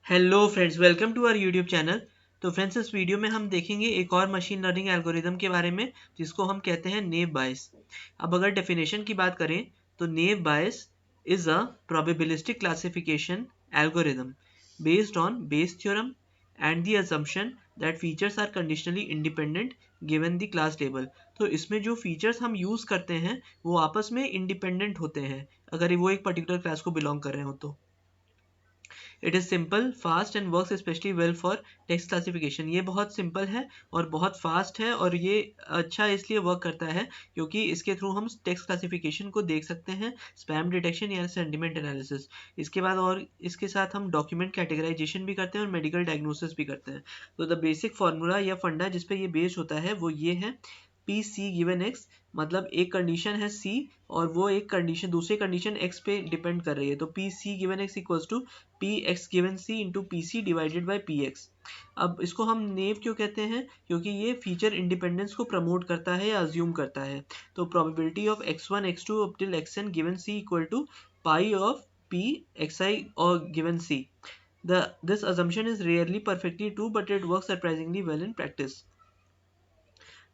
Hello friends, welcome to our YouTube channel. तो friends, इस video में हम देखेंगे एक और मशीन लर्निंग एल्गोरिदम के बारे में जिसको हम कहते हैं नेव बायस। अब अगर डेफिनेशन की बात करें तो naive Bayes is a probabilistic classification algorithm based on Bayes theorem and the assumption that features are conditionally independent given the class label. तो इसमें जो फीचर्स हम यूज़ करते हैं वो आपस में इंडिपेंडेंट होते हैं अगर वो एक पर्टिकुलर क्लास को बिलोंग कर रहे हो तो। It is simple fast and works specially well for text classification. ये बहुत सिंपल है और बहुत फास्ट है और ये अच्छा इसलिए वर्क करता है क्योंकि इसके थ्रू हम टेक्स्ट क्लासिफिकेशन को देख सकते हैं, स्पैम डिटेक्शन या सेंटिमेंट एनालिसिस। इसके बाद और इसके साथ हम डॉक्यूमेंट कैटेगराइजेशन भी करते हैं और मेडिकल डायग्नोसिस भी करते हैं। तो द बेसिक फार्मूला या फंडा जिस पे ये बेस्ड होता है वो ये है, पी सी गिवन एक्स। मतलब एक कंडीशन है सी और वो एक कंडीशन दूसरी कंडीशन एक्स पे डिपेंड कर रही है, तो P C given x equals to P x given C into P C divided by P x. अब इसको हम नेव क्यों कहते हैं? क्योंकि ये फीचर इंडिपेंडेंस को प्रमोट करता है या अज्यूम करता है। तो probability of x1 x2 up till xn given c equal to pi of p xi और given c। This assumption is rarely perfectly true, but it works surprisingly well in practice.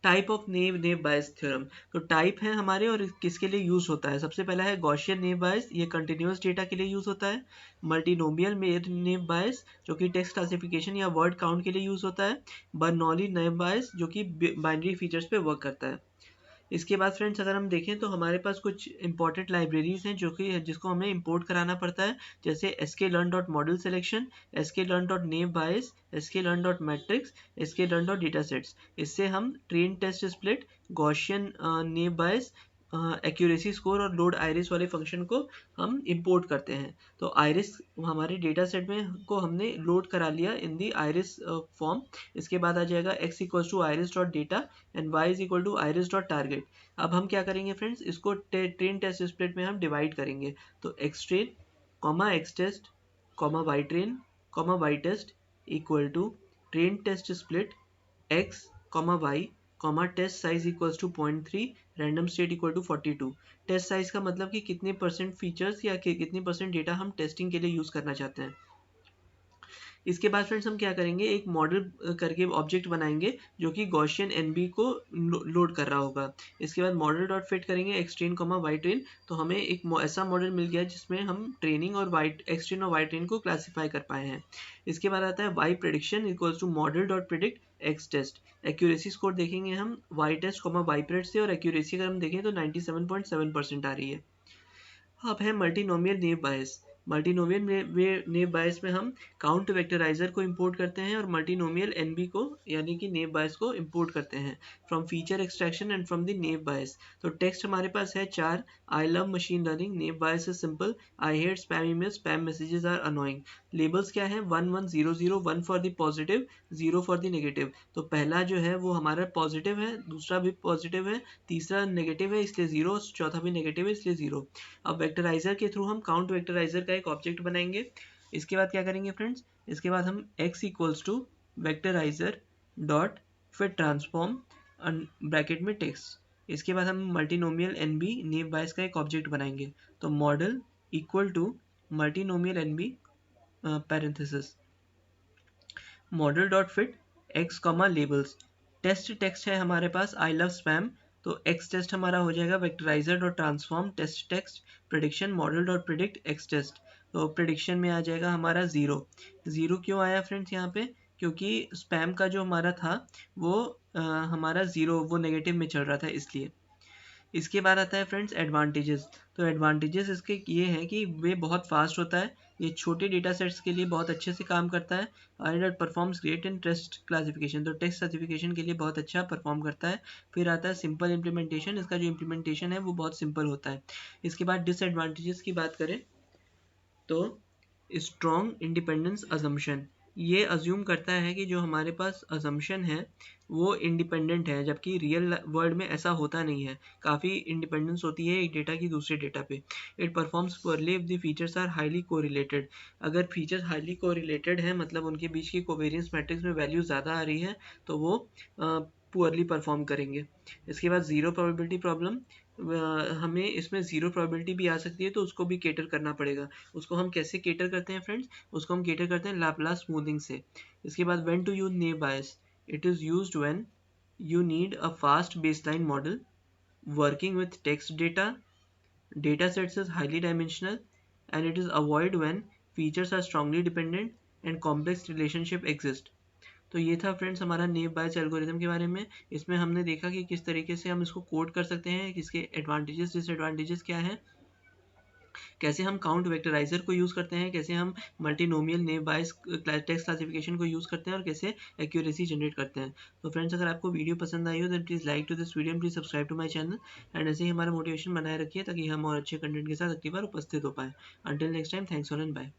Type of naive naive bias theorem. तो type है हमारे और किसके लिए use होता है? सबसे पहला है गॉसियन नेव बायस, ये कंटिन्यूअस डेटा के लिए यूज होता है। मल्टीनोमियल नेव बायस जो कि टेक्स्ट क्लासिफिकेशन या वर्ड काउंट के लिए यूज होता है। बर्नौली नेव बायस जो कि बाइनरी फीचर्स पे वर्क करता है। इसके बाद फ्रेंड्स अगर हम देखें तो हमारे पास कुछ इंपॉर्टेंट लाइब्रेरीज हैं जो कि जिसको हमें इंपोर्ट कराना पड़ता है, जैसे sklearn.model selection, sklearn.naive bayes, sklearn.matrix, sklearn.datasets। इससे हम ट्रेन टेस्ट स्प्लिट, गॉसियन नेव बायस, एक्यूरेसी स्कोर और लोड आइरिस वाले फंक्शन को हम इंपोर्ट करते हैं। तो आइरिस हमारे डेटा सेट में को हमने लोड करा लिया इन दी आइरिस फॉर्म। इसके बाद आ जाएगा x equals to iris dot data and y is equal to iris dot target. अब हम क्या करेंगे फ्रेंड्स, इसको ट्रेन टेस्ट स्प्लिट में हम डिवाइड करेंगे। तो x train comma x test comma y train comma y test equal to train test split x comma y comma test size equals to 0.3, random state equal to 42। Test size का मतलब कि कितने percent features या कितने percent data हम testing के लिए use करना चाहते हैं। इसके बाद फ्रेंड्स हम क्या करेंगे, एक मॉडल करके ऑब्जेक्ट बनाएंगे जो कि गॉसियन एनबी को लोड कर रहा होगा। इसके बाद मॉडल डॉट फिट करेंगे x train comma y train. तो हमें एक ऐसा मॉडल मिल गया जिसमें हम ट्रेनिंग और वाई एक्स ट्रेन और वाई ट्रेन को क्लासीफाई कर पाए हैं। इसके बाद आता है y prediction equals to model dot predict x test. Accuracy score देखेंगे हम y test comma y pred से, और एक्यूरेसी अगर हम देखें तो 97.7% आ रही है। अब है मल्टीनोमियल नेव बायस। मल्टीनोमियल नेव बायस में हम काउंट वेक्टराइजर को इंपोर्ट करते हैं और मल्टीनोमियल एनबी को यानी कि नेव बायस को इंपोर्ट करते हैं from feature extraction and from the naive Bayes. तो टेक्स्ट हमारे पास है 4। I love machine learning, naive Bayes is simple, I hate spam email, spam messages are annoying. Labels क्या है? 1 1 0 0, 1 for the positive, 0 for the negative. तो पहला जो है वो हमारा पॉजिटिव है, दूसरा भी पॉजिटिव है, तीसरा नेगेटिव है इसलिए 0, चौथा भी नेगेटिव है इसलिए 0। अब वेक्टराइजर के थ्रू हम काउंट वेक्टराइजर का एक ऑब्जेक्ट बनाएंगे। इसके बाद क्या करेंगे फ्रेंड्स, इसके बाद हम x इक्वल्स टू वेक्टराइजर डॉट फिर ट्रांसफॉर्म ब्रैकेट में टेक्स्ट। इसके बाद हम मल्टीनोमियल एनबी नेव बायस का एक ऑब्जेक्ट बनाएंगे। तो model equal to multinomial NB parenthesis model dot fit x comma labels. Test text है हमारे पास आई लव स्पैम, तो एक्स टेस्ट हमारा हो जाएगा vectorizer dot transform test text prediction model dot predict x test. तो प्रिडिक्शन में आ जाएगा हमारा 0। 0 क्यों आया फ्रेंड्स यहाँ पे? क्योंकि स्पैम का जो हमारा था वो हमारा 0 वो नेगेटिव में चल रहा था इसलिए। इसके बाद आता है फ्रेंड्स एडवांटेजेस। तो एडवांटेजेस इसके ये हैं कि वे बहुत फास्ट होता है, ये छोटे डेटा सेट्स के लिए बहुत अच्छे से काम करता है, and it performs great in text classification. तो टेक्स्ट क्लासिफिकेशन के लिए बहुत अच्छा परफॉर्म करता है। फिर आता है सिंपल इम्प्लीमेंटेशन, इसका जो इम्प्लीमेंटेशन है वो बहुत सिंपल होता है। इसके बाद डिसएडवांटेजेस की बात करें तो स्ट्रॉन्ग इंडिपेंडेंस अजम्पशन, ये अज्यूम करता है कि जो हमारे पास अजम्पशन है वो इंडिपेंडेंट है, जबकि रियल वर्ल्ड में ऐसा होता नहीं है। काफ़ी इंडिपेंडेंस होती है एक डेटा की दूसरे डेटा पे। It performs poorly if the features are highly correlated. अगर फीचर्स हाईली कोरिलेटेड है मतलब उनके बीच की कोवेरियंस मैट्रिक्स में वैल्यू ज़्यादा आ रही है तो वो पुअरली परफॉर्म करेंगे। इसके बाद ज़ीरो प्रोबेबिलिटी प्रॉब्लम, हमें इसमें ज़ीरो प्रोबेबिलिटी भी आ सकती है, तो उसको भी केटर करना पड़ेगा। उसको हम कैसे केटर करते हैं फ्रेंड्स? उसको हम केटर करते हैं लाप्लास स्मूथिंग से। इसके बाद when to use naive Bayes, it is used when you need a fast baseline model working with text data. Data sets is highly dimensional and it is avoid when features are strongly dependent and complex relationship exist. तो ये था friends हमारा नेव बायस algorithm के बारे में। इसमें हमने देखा कि किस तरीके से हम इसको कोड कर सकते हैं, किसके एडवांटेजेस डिसएडवांटेजेस क्या हैं, कैसे हम काउंट वेक्टराइजर को यूज़ करते हैं, कैसे हम मल्टीनोमियल नेव बायस टेक्स्ट क्लासिफिकेशन को यूज़ करते हैं और कैसे एक्यूरेसी जनरेट करते हैं। तो फ्रेंड्स अगर आपको वीडियो पसंद आई हो तो please like to this video and please subscribe to my channel and ऐसे ही हमारा मोटिवेशन बनाए रखिए ताकि हम और अच्छे कंटेंट के साथ अगली बार उपस्थित हो पाए। Until next time, thanks all and bye.